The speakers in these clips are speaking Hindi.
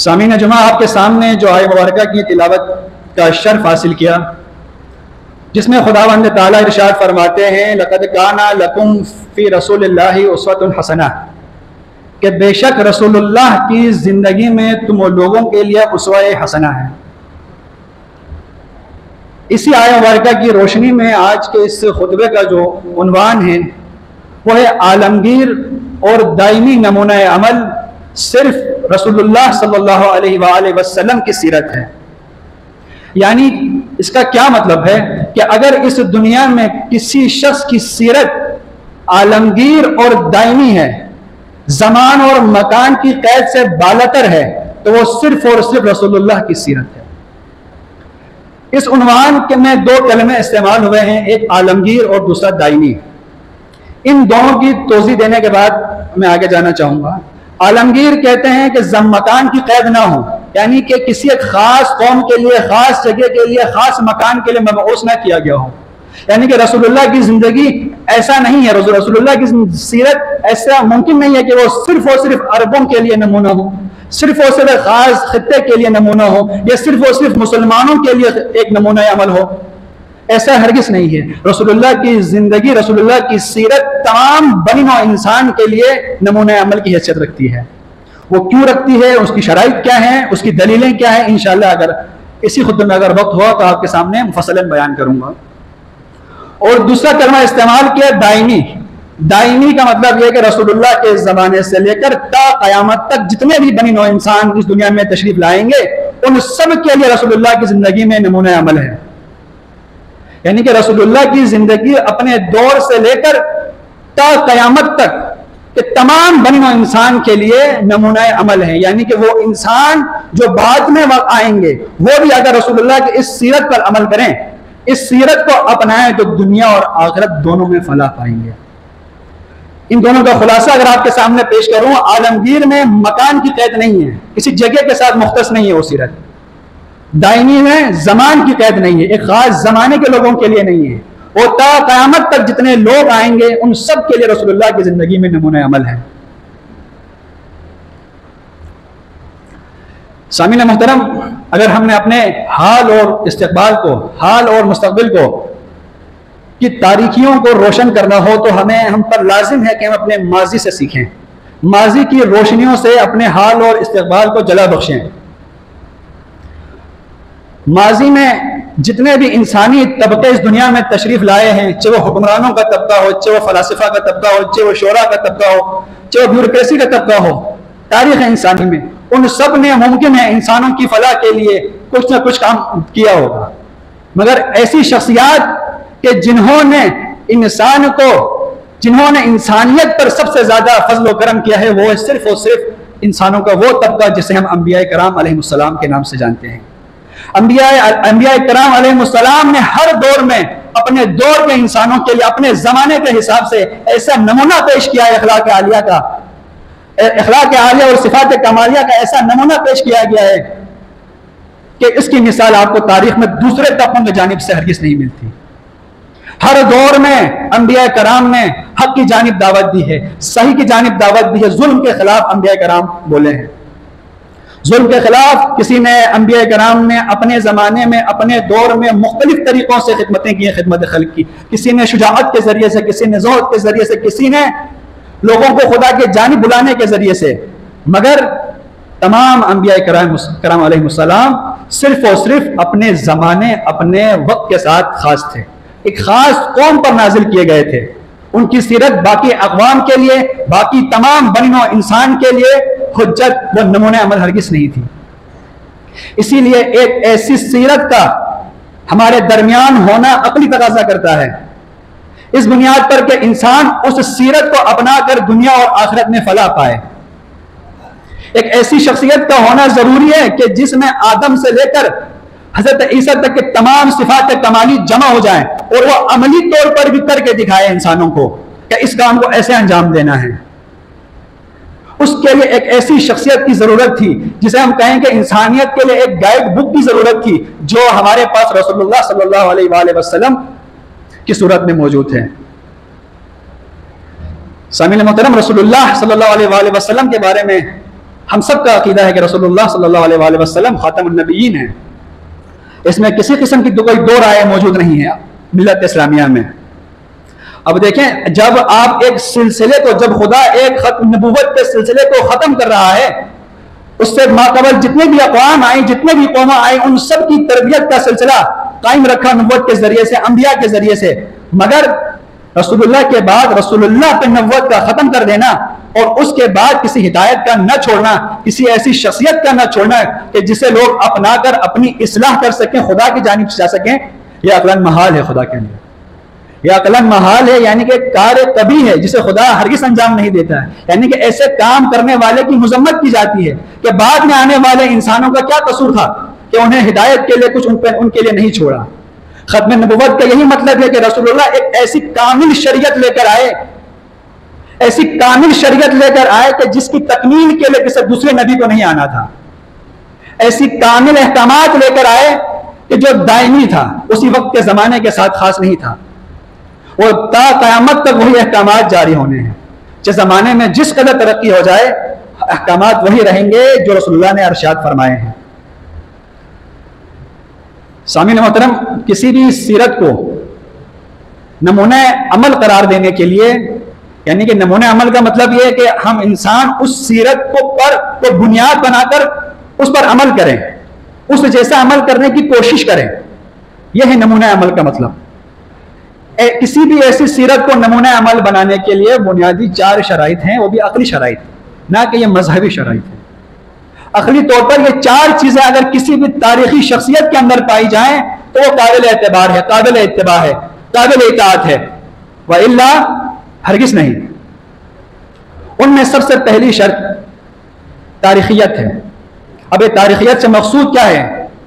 सामीन जुमा, आपके सामने जो आय मुबारका की तिलावत का शर्फ हासिल किया, जिसमें खुदावंद ताला इरशाद फरमाते हैं लक़द काना लकुम फ़ी रसूलिल्लाहि उस्वतुन हसना, कि बेशक रसूलुल्लाह की ज़िंदगी में तुम लोगों के लिए उसवा-ए हसना है। इसी आय मुबारका की रोशनी में आज के इस खुतबे का जो उन्वान है वो है आलमगीर और दायमी नमूना अमल सिर्फ रसूलुल्लाह सल्लल्लाहु अलैहि वसल्लम की सीरत है। यानी इसका क्या मतलब है कि अगर इस दुनिया में किसी शख्स की सीरत आलमगीर और दायमी है, ज़मान और मकान की कैद से बालतर है, तो वो सिर्फ और सिर्फ रसूलुल्लाह की सीरत है। इस उन्वान के में दो कलमे इस्तेमाल हुए हैं, एक आलमगीर और दूसरा दायमी। इन दोनों की तोज़ी देने के बाद मैं आगे जाना चाहूंगा। आलमगीर कहते हैं कि मकान की कैद ना हो, यानी कि किसी एक खास कौम के लिए, खास जगह के लिए, खास मकान के लिए मबऊस ना किया गया हो। यानी कि रसूलुल्लाह की जिंदगी ऐसा नहीं है, रसूलुल्लाह की सीरत ऐसा मुमकिन नहीं है कि वो सिर्फ और सिर्फ अरबों के लिए नमूना हो, सिर्फ और सिर्फ खास खित्ते के लिए नमूना हो, या सिर्फ और सिर्फ मुसलमानों के लिए एक नमूना अमल हो। ऐसा हरगिज नहीं है। रसूलुल्लाह की जिंदगी, रसूलुल्लाह की सीरत तमाम बनी नौ इंसान के लिए नमूना अमल की हैसियत रखती है। वो क्यों रखती है, उसकी शराइत क्या है, उसकी दलीलें क्या है, इंशाअल्लाह अगर इसी खुतबे में अगर वक्त हुआ तो आपके सामने मुफस्सलन बयान करूंगा। और दूसरा कलमा इस्तेमाल किया दायमी। दायमी का मतलब यह कि रसूलुल्लाह के ज़माने से लेकर ता क़यामत तक जितने भी बनी नौ इंसान इस दुनिया में तशरीफ लाएंगे, उन सब के लिए रसूलुल्लाह की जिंदगी में नमूना अमल है। यानी कि रसूलुल्लाह की जिंदगी अपने दौर से लेकर ता क़यामत तक के तमाम बनी नौ इंसान के लिए नमूना अमल है। यानी कि वो इंसान जो बाद में आएंगे वो भी अगर रसूलुल्लाह की इस सीरत पर अमल करें, इस सीरत को अपनाएं, तो दुनिया और आखिरत दोनों में फलाह पाएंगे। इन दोनों का खुलासा अगर आपके सामने पेश करूं, आलमगीर में मकान की कैद नहीं है, किसी जगह के साथ मुख्तस नहीं है वो सीरत। दायमी में जमान की कैद नहीं है, एक खास जमाने के लोगों के लिए नहीं है, वो ता क़यामत तक जितने लोग आएंगे उन सब के लिए रसूलुल्लाह की जिंदगी में नमूना अमल है। सामीन मोहतरम, अगर हमने अपने हाल और इस्तक़बाल को, हाल और मुस्तक़बिल को की तारीखियों को रोशन करना हो तो हम पर लाजिम है कि हम अपने माजी से सीखें, माजी की रोशनियों से अपने हाल और इस्तक़बाल को जला बख्शें। माजी में जितने भी इंसानी तबके इस दुनिया में तशरीफ लाए हैं, चाहे वो हुक्मरानों का तबका हो, चाहे वो फलासिफा का तबका हो, चाहे वो शोरा का तबका हो, चाहे वो ब्यूरोक्रेसी का तबका हो, तारीख इंसानी में उन सब ने मुमकिन है इंसानों की फलाह के लिए कुछ ना कुछ काम किया होगा। मगर ऐसी शख्सियात कि जिन्होंने इंसानियत पर सबसे ज्यादा फजल व करम किया है, वो है सिर्फ और सिर्फ इंसानों का वो तबका जिसे हम अंबिया कराम अलैहिस्सलाम के नाम से जानते हैं। अंबिया कराम अलैहिस्सलाम ने हर दौर में अपने दौर के इंसानों के लिए अपने जमाने के हिसाब से ऐसा नमूना पेश किया है। अखलाक आलिया का, अखलाक आलिया और सिफात कमालिया का ऐसा नमूना पेश किया गया है कि इसकी मिसाल आपको तारीख में दूसरे तबकों की जानिब से हरगिज़ नहीं मिलती। हर दौर में अंबिया कराम ने हक की जानिब दावत दी है, सही की जानिब दावत दी है, जुल्म के खिलाफ अंबिया कराम बोले हैं। जुल्म के खिलाफ किसी ने, अंबिया कराम ने अपने ज़माने में, अपने दौर में मुख्तलिफ तरीक़ों से खिदमतें की हैं, खिदमत खल्क़ की। किसी ने शुजाअत के ज़रिए से, किसी ने ज़ोहद के ज़रिए से, किसी ने लोगों को खुदा के जानिब बुलाने के ज़रिए से। मगर तमाम अंबिया कराम अलैहिस्सलाम सिर्फ और सिर्फ अपने ज़माने, अपने वक्त के साथ ख़ास थे, एक ख़ास कौम पर नाजिल किए गए थे। उनकी सीरत बाकी अक़वाम के लिए, बाकी तमाम बनी नौ इंसान के लिए हुज्जत व नमूने अमल हरगिज़ नहीं थी। इसीलिए एक ऐसी सीरत का हमारे दरमियान होना अक़ली तकाज़ा करता है, इस बुनियाद पर कि इंसान उस सीरत को अपनाकर दुनिया और आखिरत में फलाह पाए। एक ऐसी शख्सियत का होना जरूरी है कि जिसमें आदम से लेकर हजरत ईसा तक के तमाम सिफात कमाली जमा हो जाएं और वो अमली तौर पर भी करके दिखाए इंसानों को कि इस काम को ऐसे अंजाम देना है। उसके लिए एक ऐसी शख्सियत की जरूरत थी जिसे हम कहें कि इंसानियत के लिए एक गाइड बुक की जरूरत थी, जो हमारे पास रसूलुल्लाह सल्लल्लाहु अलैहि वसल्लम की सूरत में मौजूद है। सामीन मोहतरम, रसूलुल्लाह सल्लल्लाहु अलैहि वसल्लम के बारे में हम सब का अकीदा है कि रसूलुल्लाह सल्लल्लाहु अलैहि वसल्लम खातमुन नबिय्यीन है। इसमें किसी किस्म की कोई दो राय मौजूद नहीं है मिल्लत इस्लामिया में। अब देखें, जब आप एक सिलसिले को, जब खुदा एक खत्म नबूवत के सिलसिले को खत्म कर रहा है, उससे माकबल जितने भी अक़वाम आए, जितने भी कौम आए, उन सब की तरबियत का सिलसिला कायम रखा नबूवत के जरिए से, अंबिया के जरिए से। मगर रसूलुल्लाह के बाद रसूलुल्लाह पे नबूवत का खत्म कर देना और उसके बाद किसी हिदायत का न छोड़ना, किसी ऐसी शख्सियत का न छोड़ना कि जिसे लोग अपनाकर अपनी इस्लाह कर सकें, खुदा की जानिब से जा सकें, यह अक़लन महाल है खुदा के लिए। यह अक़लन महाल है, यानी कि कार्य कभी है जिसे खुदा हरगिज़ अंजाम नहीं देता है। यानी कि ऐसे काम करने वाले की मज़म्मत की जाती है कि बाद में आने वाले इंसानों का क्या कसूर था कि उन्हें हिदायत के लिए कुछ उनके लिए नहीं छोड़ा। खत्म नबुव्वत का यही मतलब है कि रसूलुल्लाह एक ऐसी कामिल शरीयत लेकर आए, ऐसी कामिल शरीयत लेकर आए कि जिसकी तकमील के लिए किसी दूसरे नबी को नहीं आना था। ऐसी कामिल अहकामात लेकर आए कि जो दायमी था, उसी वक्त के जमाने के साथ खास नहीं था, और ता क़यामत तक वही अहकामात जारी होने हैं। जिस जमाने में जिस कदर तरक्की हो जाए, अहकामात वही रहेंगे जो रसूलुल्लाह ने इरशाद फरमाए हैं। सामीन मोहतरम, किसी भी सीरत को नमूने अमल करार देने के लिए, यानी कि नमूने अमल का मतलब यह है कि हम इंसान उस सीरत को बुनियाद बनाकर उस पर अमल करें, उस जैसा अमल करने की कोशिश करें। यह है नमूने अमल का मतलब। किसी भी ऐसी सीरत को नमूने अमल बनाने के लिए बुनियादी 4 शराइत हैं, वो भी अकली शराइत, ना कि ये मजहबी शराइत है। अकली तौर पर ये 4 चीजें अगर किसी भी तारीखी शख्सियत के अंदर पाई जाएं तो वो काबिल एतबार है, काबिल इत्तिबा है, काबिल इताअत है, व इल्ला हरगिज़ नहीं। उनमें सबसे पहली शर्त तारीखियत है। अब ये तारीखियत से मकसूद क्या है?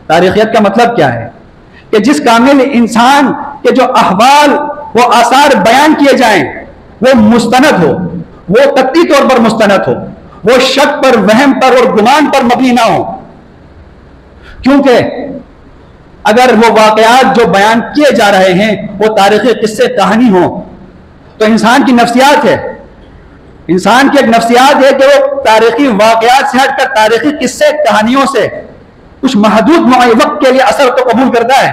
तारीखियत का मतलब क्या है? कि जिस कामिल इंसान के जो अहवाल वो आसार बयान किए जाएं वो मुस्तनद हो, वो कतई तौर पर मुस्तनद हो, वो शक पर, वहम पर और गुमान पर मबनी ना हो। क्योंकि अगर वो वाकयात जो बयान किए जा रहे हैं वो तारीखी किस्से कहानी हो तो इंसान की नफ्सियात है, इंसान की एक नफ्सियात है कि वो तारीखी वाकयात से हटकर तारीखी किस्से कहानियों से कुछ महदूद वक्त के लिए असर को कबूल करता है,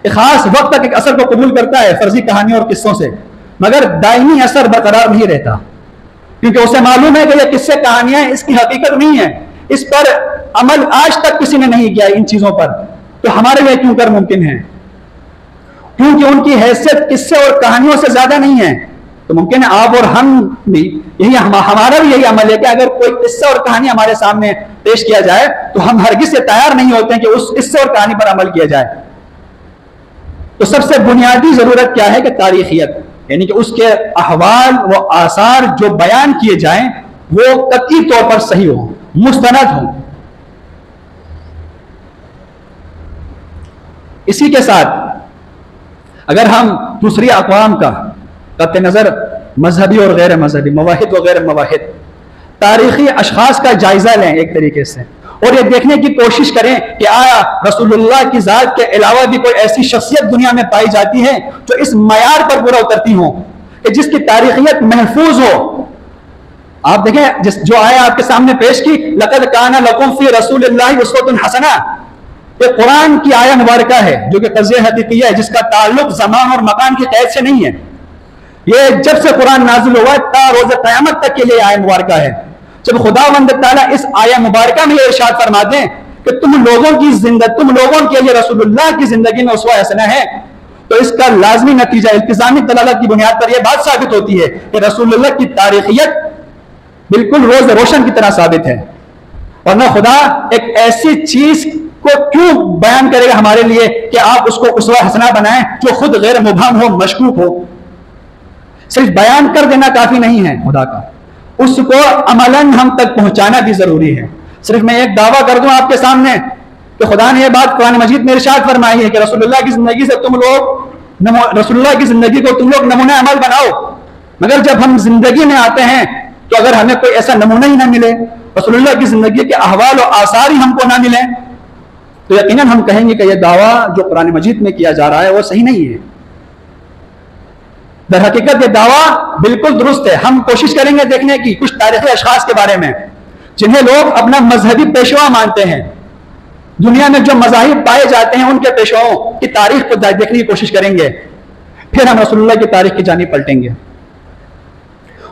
एक खास वक्त तक एक असर को कबूल करता है फर्जी कहानियों और किस्सों से, मगर दायमी असर बरकरार नहीं रहता। क्योंकि उसे मालूम है कि ये किस्से कहानियां इसकी हकीकत नहीं है, इस पर अमल आज तक किसी ने नहीं किया इन चीजों पर, तो हमारे लिए क्यों कर मुमकिन है? क्योंकि उनकी हैसियत किस्से और कहानियों से ज्यादा नहीं है। तो मुमकिन है आप और हम भी यही, हमारा भी यही अमल है कि अगर कोई किस्सा और कहानी हमारे सामने पेश किया जाए तो हम हरगिज़ से तैयार नहीं होते हैं कि उस किस्से और कहानी पर अमल किया जाए। तो सबसे बुनियादी जरूरत क्या है कि तारीखियत, यानी कि उसके अहवाल व आसार जो बयान किए जाएं वो कतई तौर पर सही हो, मुस्तनद हो। इसी के साथ अगर हम दूसरी अक़वाम का कत्ते नज़र मजहबी और गैर मजहबी, मवाहिद व गैर मवाहिद, तारीखी अशखास का जायजा लें एक तरीके से, और ये देखने की कोशिश करें कि आया रसूलुल्लाह की ज़ात के अलावा भी कोई ऐसी शख्सियत दुनिया में पाई जाती है जो इस मयार पर पूरा उतरती हो कि जिसकी तारीखियत महफूज हो। आप देखें जो आया आपके सामने पेश की, लक़द काना लकुम फी रसूलिल्लाहि उस्वतुन हसना, ये कुरान की आया मुबारका है जो कि क़ज़्ये हक़ीक़िया है, जिसका ताल्लुक ज़मान और मकान की क़ैद से नहीं है। ये जब से कुरान नाजिल हुआ ता रोज़ क़यामत तक के लिए आया मुबारका है। जब खुदावंद ताला इस आया मुबारका में ये इरशाद फरमाते हैं कि तुम लोगों के लिए रसूलुल्लाह की जिंदगी में उसवा हसना है, तो इसका लाजमी नतीजा इल्तिज़ामी दलालत की बुनियाद पर यह बात साबित होती है कि रसूलुल्लाह की तारीखियत बिल्कुल रोज रोशन की तरह साबित है। वरना खुदा एक ऐसी चीज को क्यों बयान करेगा हमारे लिए कि आप उसको उसवा हसना बनाएं जो खुद गैर मुबहम हो, मशकूक हो। सिर्फ बयान कर देना काफी नहीं है खुदा का, उसको अमलन हम तक पहुंचाना भी जरूरी है। सिर्फ मैं एक दावा कर दूं आपके सामने कि खुदा ने यह बात कुरान मजीद में इरशाद फरमाई है कि रसूलुल्लाह की जिंदगी से रसूलुल्लाह की जिंदगी को तुम लोग नमूना अमल बनाओ, मगर जब हम जिंदगी में आते हैं तो अगर हमें कोई ऐसा नमूना ही ना मिले, रसूलुल्लाह की जिंदगी के अहवाल और आसार ही हमको ना मिले, तो यकीनन हम कहेंगे कि यह दावा जो कुरान मजीद में किया जा रहा है वो सही नहीं है। दर हकीकत ये दावा बिल्कुल दुरुस्त है। हम कोशिश करेंगे देखने की कुछ तारीखी अशखास के बारे में, जिन्हें लोग अपना मजहबी पेशवा मानते हैं। दुनिया में जो मज़ाहिब पाए जाते हैं उनके पेशवाओं की तारीख को देखने की कोशिश करेंगे, फिर हम रसूलुल्लाह की तारीख की जानिब पलटेंगे।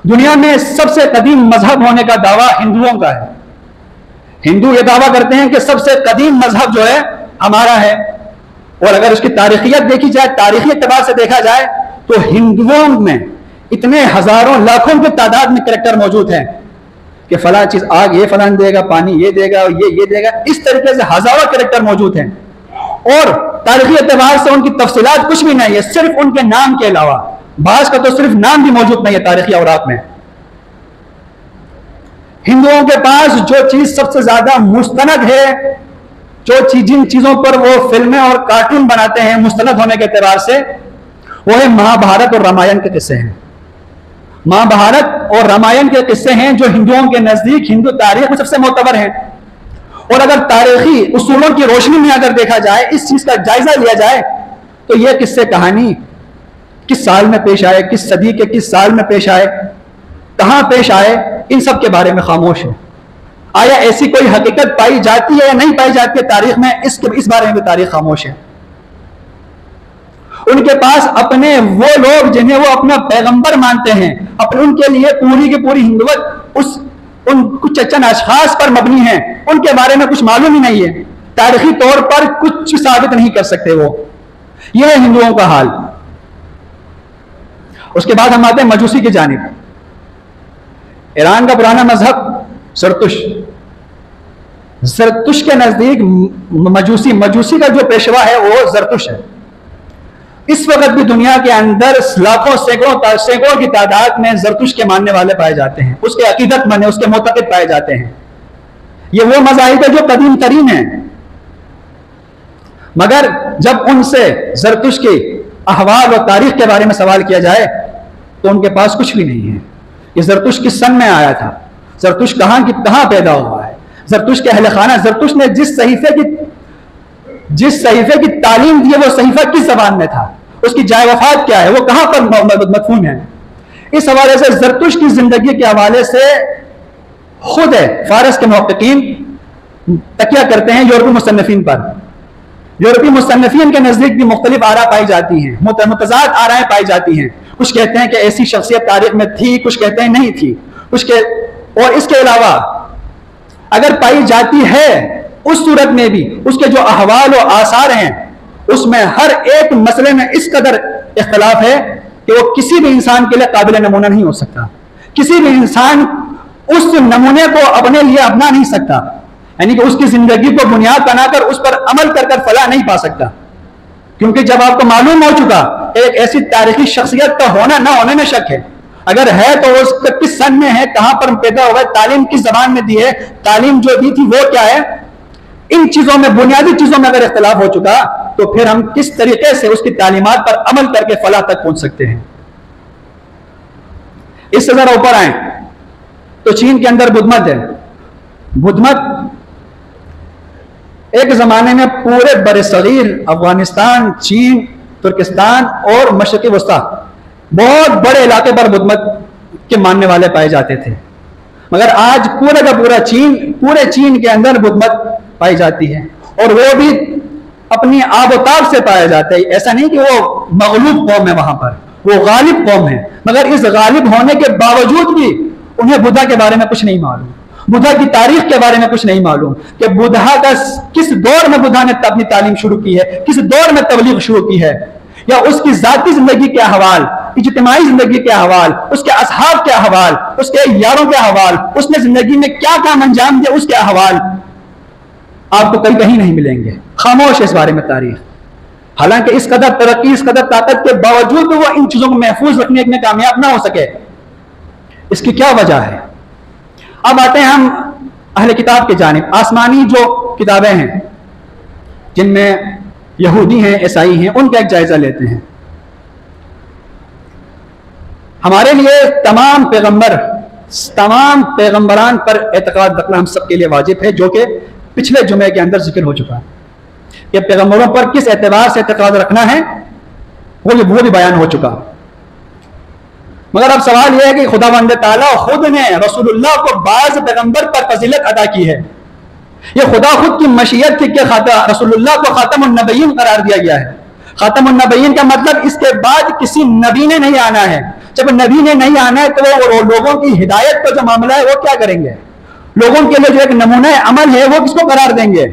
दुनिया में सबसे कदीम मजहब होने का दावा हिंदुओं का है। हिंदू ये दावा करते हैं कि सबसे कदीम मजहब जो है हमारा है, और अगर उसकी तारीखियत देखी जाए, तारीखी एतबार से देखा जाए, तो हिंदुओं में इतने हजारों लाखों की तादाद में कैरेक्टर मौजूद हैं कि फला चीज आग ये फलान देगा, पानी ये देगा, ये देगा, इस तरीके से हजारों कैरेक्टर मौजूद हैं। और तारीखी एतबार से उनकी तफसीलात कुछ भी नहीं है, सिर्फ उनके नाम के अलावा। बाज का तो सिर्फ नाम भी मौजूद नहीं है तारीखी औरात में। हिंदुओं के पास जो चीज सबसे ज्यादा मुस्तनद है, जो जिन चीजों पर वो फिल्में और कार्टून बनाते हैं मुस्तनद होने के एतबार से, वो है महाभारत और रामायण के किस्से हैं। महाभारत और रामायण के किस्से हैं जो हिंदुओं के नजदीक हिंदू तारीख में सबसे मोतबर हैं। और अगर तारीखी उसूलों की रोशनी में अगर देखा जाए, इस चीज का जायजा लिया जाए, तो यह किस्से कहानी किस साल में पेश आए, किस सदी के किस साल में पेश आए, कहां पेश आए, इन सब के बारे में खामोश है। आया ऐसी कोई हकीकत पाई जाती है या नहीं पाई जाती है तारीख में, इस बारे में भी तारीख खामोश है। उनके पास अपने वो लोग जिन्हें वो अपना पैगंबर मानते हैं, अपने उनके लिए पूरी की पूरी हिंदुवत उन कुछ चंद अशखास पर मबनी है, उनके बारे में कुछ मालूम ही नहीं है, तारीखी तौर पर कुछ साबित नहीं कर सकते वो। यह है हिंदुओं का हाल। उसके बाद हम आते हैं मजूसी की जानिब। ईरान का पुराना मजहब ज़रतुश के नजदीक मजूसी का जो पेशवा है वो ज़रतुश है। इस वक्त भी दुनिया के अंदर लाखों सैकड़ों की तादाद में ज़रतुश के मानने वाले पाए जाते हैं, उसके अकीदत माने, उसके मोतक़िद पाए जाते हैं। ये वो मज़ाहिब है जो कदीम तरीन है, मगर जब उनसे ज़रतुश के अहवाल और तारीख के बारे में सवाल किया जाए तो उनके पास कुछ भी नहीं है। ये ज़रतुश किस सन में आया था, ज़रतुश कहाँ पैदा हुआ है, ज़रतुश के अहले खाना, ज़रतुश ने जिस सहीफे की तालीम दी है वो सहीफा किस ज़बान में था, उसकी जाए वफात क्या है, वो कहां पर मदफून है। इस हवाले से ज़रतुश की जिंदगी के हवाले से खुद है फारस के मुहक्किकीन तकिया करते हैं यूरोपी मुसन्निफीन पर। यूरोपी मुसन्निफीन के नजदीक भी मुख्तलिफ आरा पाई जाती हैं, मुतज़ाद आराएं पाई जाती हैं। कुछ कहते हैं कि ऐसी शख्सियत तारीख में थी, कुछ कहते हैं नहीं थी, और इसके अलावा अगर पाई जाती है उस सूरत में भी उसके जो अहवाल और आसार हैं उसमें हर एक मसले में इस कदर इख्तलाफ है कि वो किसी भी इंसान के लिए काबिल नमूना नहीं हो सकता। किसी भी इंसान उस नमूने को अपने लिए अपना नहीं सकता, यानी कि उसकी जिंदगी को बुनियाद बनाकर उस पर अमल कर फलाह नहीं पा सकता। क्योंकि जब आपको मालूम हो चुका एक ऐसी तारीखी शख्सियत का होना ना होने में शक है, अगर है तो वो किस सन में है, कहां पर पैदा हुआ है, तालीम किस जबान में दी है, तालीम जो दी थी वो क्या है, इन चीजों में, बुनियादी चीजों में अगर इख्तिलाफ हो चुका तो फिर हम किस तरीके से उसकी तालीमात पर अमल करके फलाह तक पहुंच सकते हैं। इससे जरा ऊपर आए तो चीन के अंदर बुद्ध मत है। बुद्ध मत एक जमाने में पूरे बरसगीर अफगानिस्तान, चीन, तुर्किस्तान और मशरक़ी वस्ता बहुत बड़े इलाके पर बुद्ध मत के मानने वाले पाए जाते थे। मगर आज पूरे का पूरा पूरे चीन के अंदर बुद्ध मत पाई जाती है, और वो भी अपनी आबोताब से पाया जाता है। ऐसा नहीं कि वो मगलूब कौम है, वहां पर वो गालिब कौम है, मगर इस गालिब होने के बावजूद भी उन्हें बुद्धा के बारे में कुछ नहीं मालूम, बुद्धा की तारीख के बारे में कुछ नहीं मालूम कि बुद्धा का किस दौर में बुद्धा ने अपनी तालीम शुरू की है, किस दौर में तबलीग शुरू की है, या उसकी जाती जिंदगी के अहवाल, इज्तिमाई जिंदगी के अहवाल, उसके असहाब के अहवाल, उसके यारों के अहवाल, उसने जिंदगी में क्या काम अंजाम दिया उसके अहवाल आपको कहीं नहीं मिलेंगे। खामोश है इस बारे में तारीख। हालांकि इस कदर तरक्की, इस कदर ताकत के बावजूद भी वो इन चीजों को महफूज रखने में कामयाब ना हो सके, इसकी क्या वजह है। अब आते हैं हम अहले किताब की जानिब। आसमानी जो किताबें हैं जिनमें यहूदी हैं, ईसाई हैं, उनका एक जायजा लेते हैं। हमारे लिए तमाम पैगंबरान पर एतकाद रखना हम सबके लिए वाजिब है, जो कि पिछले जुमे के अंदर जिक्र हो चुका है कि पैगंबरों पर किस एतबार से एतकाद रखना है, वो भी बयान हो चुका। मगर अब सवाल यह है कि खुदावंद ताला खुद ने रसूलुल्लाह को बाज़ पैगंबर पर फजीलत अदा की है। यह खुदा खुद की मशीयत थी कि रसूलुल्लाह को खातमुन नबीयीन करार दिया गया है। खातमुन नबीयीन का मतलब इसके बाद किसी नबी ने नहीं आना है। जब नबी ने नहीं आना है तो वो लोगों की हिदायत का जो मामला है वो क्या करेंगे? लोगों के लिए जो एक नमूना अमल है वो किसको करार देंगे?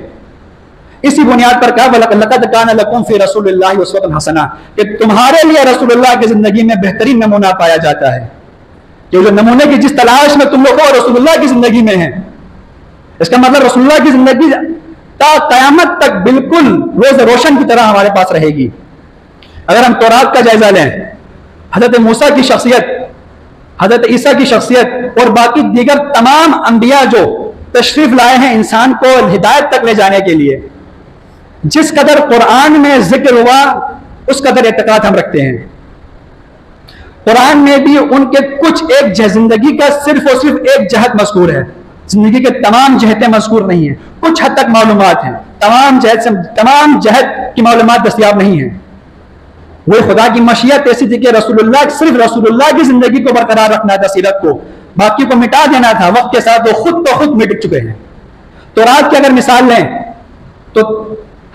इसी बुनियाद पर कहा लक़द कान लकुम फ़ी रसूलिल्लाहि उस्वतुन हसना, कि तुम्हारे लिए रसूलुल्लाह की जिंदगी में बेहतरीन नमूना पाया जाता है। कि जो नमूने की जिस तलाश में तुम लोग हो रसूलुल्लाह की जिंदगी में है, इसका मतलब रसूलुल्लाह की जिंदगी ता क़यामत तक बिल्कुल रोज रोशन की तरह हमारे पास रहेगी। अगर हम तौरात का जायजा लें, हजरत मूसा की शख्सियत, हजरत ईसा की शख्सियत और बाकी दीगर तमाम अंबिया जो तशरीफ लाए हैं इंसान को हिदायत तक ले जाने के लिए, जिस कदर कुरान में जिक्र हुआ उस कदर एतकाद हम रखते हैं। कुरान में भी उनके कुछ एक जिंदगी का सिर्फ और सिर्फ एक जहत मज़कूर है, जिंदगी के तमाम जहतें मज़कूर नहीं है। कुछ हद तक मालूमात हैं, तमाम जहत की मालूमात दस्तयाब नहीं है। वो खुदा की मशीयत ऐसी थी कि सिर्फ रसूलुल्लाह की जिंदगी को बरकरार रखना था, सीरत को, बाकी को मिटा देना था। वक्त के साथ वो खुद तो खुद मिट चुके हैं। तौरात की अगर मिसाल लें तो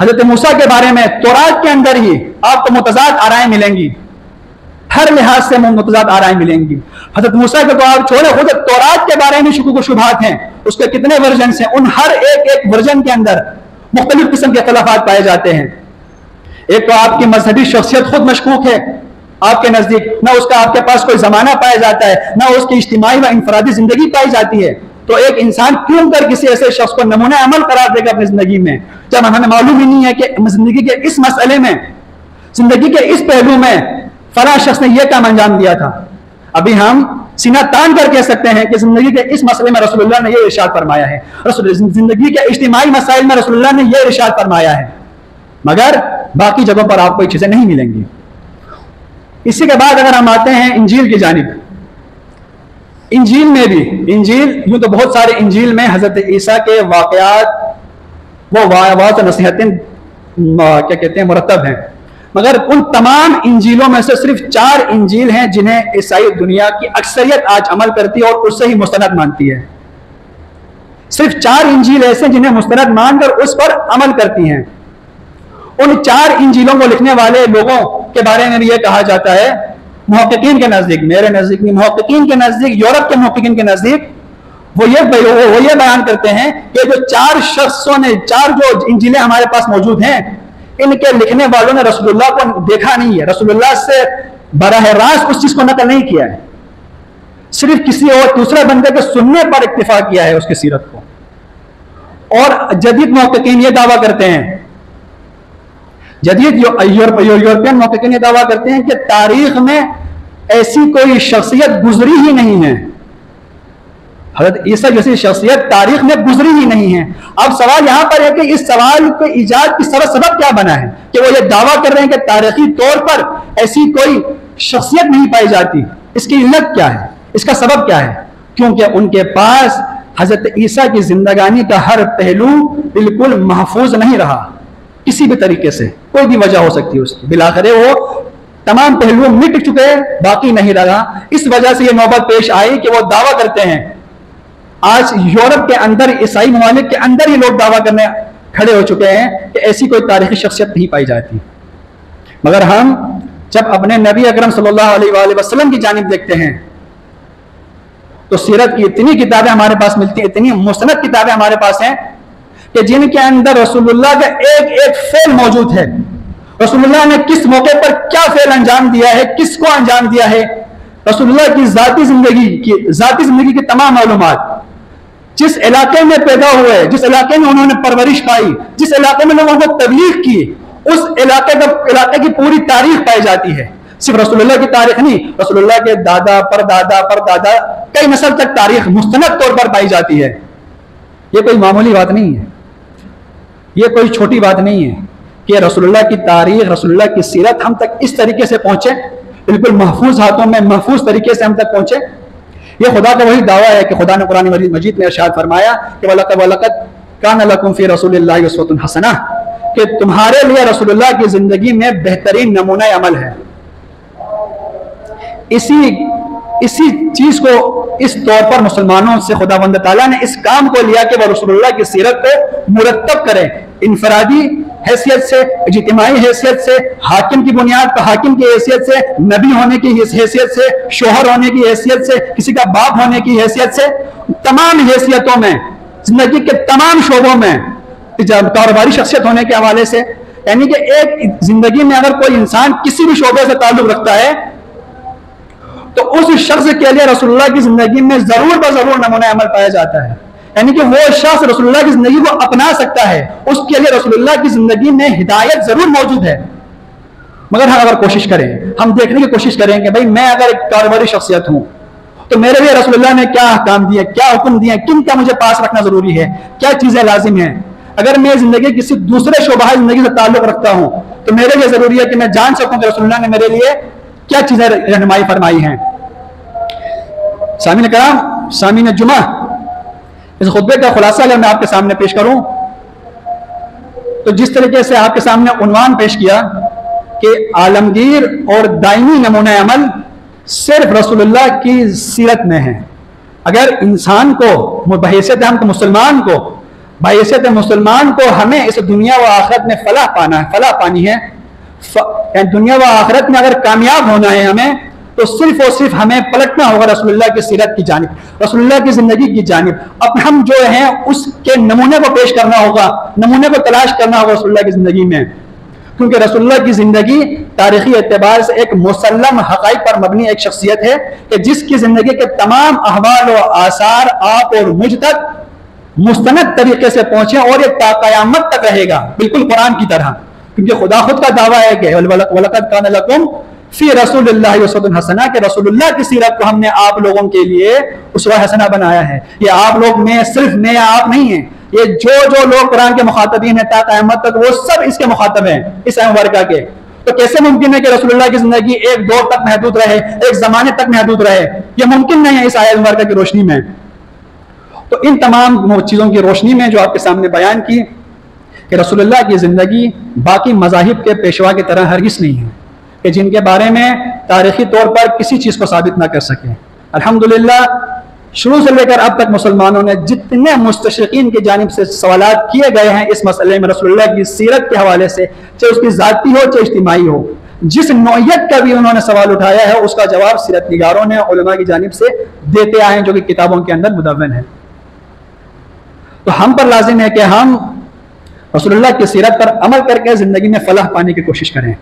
हजरत मूसा के बारे में तौरात के अंदर ही आपको मुतज़ाद आराएं मिलेंगी, हर लिहाज से मुतज़ाद आराएं मिलेंगी। हजरत मूसा को तो आप छोड़े, खुद तौरात के बारे में शुकुक शुबहात हैं, उसके कितने वर्जन हैं, उन हर एक वर्जन के अंदर मुख्तलिफ किस्म के इख्तिलाफात पाए जाते हैं। एक तो आपकी मजहबी शख्सियत खुद मशकूक है आपके नजदीक, ना उसका आपके पास कोई जमाना पाया जाता है, ना उसकी इज्तिमाई व इंफरादी जिंदगी पाई जाती है। तो एक इंसान क्यों कर किसी ऐसे शख्स को नमूना अमल करार देगा अपनी जिंदगी में, जब हमें मालूम ही नहीं है कि जिंदगी के इस मसले में, जिंदगी के इस पहलू में फला शख्स ने यह काम अंजाम दिया था। अभी हम सीना तान कर कह सकते हैं कि जिंदगी के इस मसले में रसूलुल्लाह ने यह इरशाद फरमाया है, जिंदगी के इज्तिमाई मसाइल में रसूलुल्लाह ने यह इरशाद फरमाया है, मगर बाकी जगहों पर आपको ये चीजें नहीं मिलेंगी। इसी के बाद अगर हम आते हैं इंजील की जानिब, इंजील में भी, इंजील यूं तो बहुत सारे इंजील में हजरत ईसा के वाकयात वो वाज़ नसीहतें क्या कहते हैं मुरतब हैं, मगर उन तमाम इंजीलों में से सिर्फ 4 इंजील हैं जिन्हें ईसाई दुनिया की अक्सरियत आज अमल करती है और उससे ही मुस्तनद मानती है। सिर्फ 4 इंजील ऐसे जिन्हें मुस्तनद मानकर उस पर अमल करती हैं। उन 4 इंजीलों को लिखने वाले लोगों के बारे में भी यह कहा जाता है, मुहक्किकीन के नजदीक, मेरे नजदीक नहीं, मुहक्किकीन के नजदीक, यूरोप के मुहक्किकीन के नजदीक वो ये बयान करते हैं कि जो 4 शख्सों ने, 4 जो इंजीलें हमारे पास मौजूद हैं, इनके लिखने वालों ने रसूलुल्लाह को देखा नहीं है, रसूलुल्लाह से बराह रास्त उस चीज को नकल नहीं किया है, सिर्फ किसी और दूसरे बंदे के सुनने पर इक्तिफा किया है उसकी सीरत को। और जदीद मुहक्किकीन ये दावा करते हैं, जदीद यूरोपियन मुहक्किकीन ये दावा करते हैं कि तारीख में ऐसी कोई शख्सियत गुजरी ही नहीं है, हज़रत ईसा जैसी शख्सियत तारीख में गुजरी ही नहीं है। अब सवाल यहां पर है कि इस सवाल के इजाद की सबब क्या बना है कि वो ये दावा कर रहे हैं कि तारीखी तौर पर ऐसी कोई शख्सियत नहीं पाई जाती। इसकी इल्लत क्या है, इसका सबब क्या है? क्योंकि उनके पास हजरत ईसा की जिंदगानी का हर पहलू बिल्कुल महफूज नहीं रहा, किसी भी तरीके से, कोई भी वजह हो सकती है उसकी, बिलाखिर वो तमाम पहलू मिट चुके, बाकी नहीं रहा। इस वजह से ये नौबत पेश आई कि वो दावा करते हैं, आज यूरोप के अंदर, ईसाई ममालिक के अंदर ही लोग दावा करने खड़े हो चुके हैं कि ऐसी कोई तारीखी शख्सियत नहीं पाई जाती। मगर हम जब अपने नबी अकरम सल्लल्लाहु अलैहि वसल्लम की जानिब देखते हैं तो सीरत की इतनी किताबें हमारे पास मिलती हैं, इतनी मुस्तनद किताबें हमारे पास हैं कि जिनके अंदर रसूलुल्लाह का एक एक फेल मौजूद है। रसूलुल्लाह ने किस मौके पर क्या फेल अंजाम दिया है, किसको अंजाम दिया है, रसूलुल्लाह की जाती जिंदगी की तमाम मालूमात, जिस इलाके में पैदा हुए, जिस इलाके में उन्होंने परवरिश पाई, जिस इलाके में लोगों को तबलीग की, उस इलाके की पूरी तारीख पाई जाती है। सिर्फ रसूलुल्लाह की तारीख नहीं, रसूलुल्लाह के दादा, परदादा, कई नस्ल तक तारीख मुस्तनद तौर पर पाई जाती है। यह कोई मामूली बात नहीं है, यह कोई छोटी बात नहीं है कि रसूलुल्लाह की तारीख, रसूलुल्लाह की सीरत हम तक इस तरीके से पहुंचे, बिल्कुल महफूज हाथों में, महफूज तरीके से हम तक पहुंचे। यह खुदा का वही दावा है कि खुदा ने कुरान मजीद में इरशाद फरमाया कि वलक़द कान लकुम फ़ी रसूलिल्लाहि उस्वतुन हसना, कि तुम्हारे लिए रसूलुल्लाह की जिंदगी में बेहतरीन नमूना अमल है। इसी इसी चीज को इस तौर पर मुसलमानों से खुदावंद ताला ने इस काम को लिया कि वह रसूलुल्लाह की सीरत को मुरत्तब करें, इनफरादी हैसियत से, इज्तिमाई हैसियत से, हाकिम की बुनियाद पर हाकिम की हैसियत से, नबी होने की हैसियत से, शोहर होने की हैसियत से, किसी का बाप होने की हैसियत से, तमाम हैसियतों में, जिंदगी के तमाम शोबों में, कारोबारी शख्सियत होने के हवाले से, यानी कि एक जिंदगी में अगर कोई इंसान किसी भी शोबे से ताल्लुक रखता है तो उस शख्स के लिए रसूलुल्लाह की जिंदगी में जरूर बजरूर नमूना अमल पाया जाता है। यानी कि वो शख्स रसूलुल्लाह की जिंदगी को अपना सकता है, उसके लिए रसूलुल्लाह की जिंदगी में हिदायत जरूर मौजूद है। मगर हम अगर कोशिश करें, हम देखने की कोशिश करें कि भाई मैं अगर एक कारोबारी शख्सियत हूं तो मेरे लिए रसूलुल्लाह ने क्या अहकाम दिए, क्या हुक्म दिए, किन का मुझे पास रखना जरूरी है, क्या चीजें लाजिम है। अगर मैं जिंदगी किसी दूसरे शोबा जिंदगी से ताल्लुक रखता हूं तो मेरे लिए जरूरी है कि मैं जान सकूं कि रसूलुल्लाह ने मेरे लिए क्या चीजें रहनुमाई फरमाई हैं। सामीन कराम, सामीन जुमा, इस खुतबे का खुलासा अगर मैं आपके सामने पेश करूं तो जिस तरीके से आपके सामने उन्वान पेश किया कि आलमगीर और दायमी नमूना अमल सिर्फ रसूलुल्लाह की सीरत में है। अगर इंसान को बहैसियत हम तो मुसलमान को, बहैसियत मुसलमान को हमें इस दुनिया व आखिरत में फलाह पाना है, फलाह पानी है, दुनिया व आखिरत में अगर कामयाब होना है हमें, तो सिर्फ और सिर्फ हमें पलटना होगा रसूलुल्लाह की सीरत की जानिब, रसूलुल्लाह की जिंदगी की जानिब। अब हम जो हैं उसके नमूने को पेश करना होगा, नमूने को तलाश करना होगा रसूलुल्लाह की जिंदगी में, क्योंकि रसूलुल्लाह की जिंदगी तारीखी एतबार से एक मुसल्लम हक़ाइक़ पर मबनी एक शख्सियत है कि जिसकी जिंदगी के तमाम अहवाल और आसार आप और मुझ तक मुस्तनद तरीके से पहुंचे और ये क़यामत तक रहेगा, बिल्कुल कुरान की तरह। क्योंकि खुदा खुद का दावा है कि वलक़द कान लकुम फ़ी रसूलिल्लाहि उस्वतुन हसना, के रसूलुल्लाह की सीरत को हमने आप लोगों के लिए उसवा हसना बनाया है। ये आप लोग में, सिर्फ मैं या आप नहीं है, ये जो लोग कुरान के मुखातबीन हैं ता क़यामत तक, वो सब इसके मुखातब हैं, इस मुबारका के। तो कैसे मुमकिन है कि रसूलुल्लाह की जिंदगी एक दौर तक महदूद रहे, एक जमाने तक महदूद रहे? ये मुमकिन नहीं है इस आयत मुबारका की रोशनी में। तो इन तमाम चीज़ों की रोशनी में जो आपके सामने बयान की कि रसूलुल्लाह की ज़िंदगी बाकी मज़ाहिब के पेशवा की तरह हरगिज़ नहीं है कि जिनके बारे में तारीख़ी तौर पर किसी चीज़ को साबित ना कर सकें। अल्हम्दुलिल्लाह शुरू से लेकर अब तक मुसलमानों ने जितने मुस्तशरीक़ीन की जानिब से सवालात किए गए हैं इस मसले में रसूलुल्लाह की सीरत के हवाले से, चाहे उसकी ज़ाती हो चाहे इज्तिमाई हो, जिस नौइयत का भी उन्होंने सवाल उठाया है उसका जवाब सीरत निगारों ने उलमा की जानिब से देते आए हैं, जो कि किताबों के अंदर मुदव्वन है। तो हम पर लाजिम है कि हम रसूलुल्लाह की सीरत पर अमल करके ज़िंदगी में फलाह पाने की कोशिश करें।